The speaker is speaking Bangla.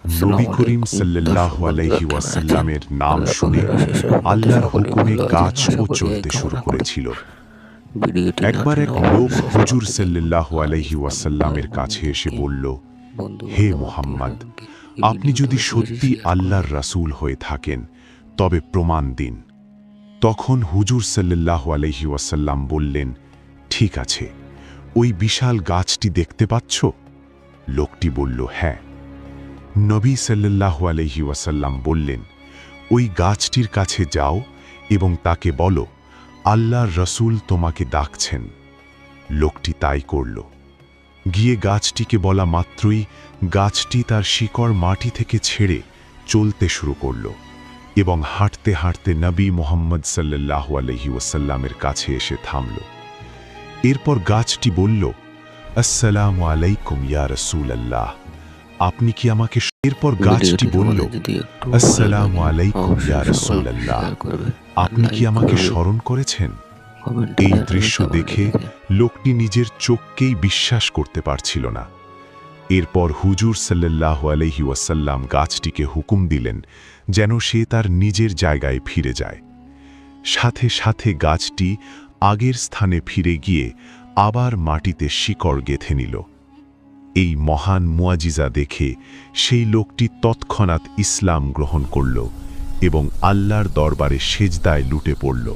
নবী করিম সাল্লাল্লাহু আলাইহি ওয়াসাল্লামের নাম শুনে আল্লাহর হুকুমে গাছও চলতে শুরু করেছিল। একবার এক লোক হুজুর সাল্লাল্লাহু আলাইহি ওয়াসাল্লামের কাছে এসে বলল, হে মুহাম্মদ, আপনি যদি সত্যি আল্লাহর রাসূল হয়ে থাকেন তবে প্রমাণ দিন। তখন হুজুর সাল্লাল্লাহু আলাইহি ওয়াসাল্লাম বললেন, ঠিক আছে, ওই বিশাল গাছটি দেখতে পাচ্ছ? লোকটি বলল, হ্যাঁ। নবী সাল্লাল্লাহু আলাইহি ওয়াসাল্লাম বললেন, ওই গাছটির কাছে যাও এবং তাকে বলো, আল্লাহর রাসূল তোমাকে ডাকছেন। লোকটি তাই করল। গিয়ে গাছটিকে বলা মাত্রই গাছটি তার শিকড় মাটি থেকে ছেড়ে চলতে শুরু করল এবং হাঁটতে হাঁটতে নবী মুহাম্মদ সাল্লাল্লাহু আলাইহি ওয়াসাল্লামের কাছে এসে থামল। এরপর গাছটি বলল, আসসালামু আলাইকুম ইয়া রাসূলাল্লাহ, আপনি কি আমাকে? এরপর গাছটি বলল, আসসালামু আলাইকুম ইয়া রাসূলাল্লাহ, আপনি কি আমাকে স্মরণ করেছেন? এই দৃশ্য দেখে লোকটি নিজের চোখকেই বিশ্বাস করতে পারছিল না। এরপর হুজুর সাল্লাল্লাহু আলাইহি ওয়াসাল্লাম গাছটিকে হুকুম দিলেন যেন সে তার নিজের জায়গায় ফিরে যায়। সাথে সাথে গাছটি আগের স্থানে ফিরে গিয়ে আবার মাটিতে শিকড় গেঁথে নিল। এই মহান মুআজিজা দেখে সেই লোকটি তৎক্ষণাৎ ইসলাম গ্রহণ করল এবং আল্লাহর দরবারে সেজদায় লুটে পড়ল।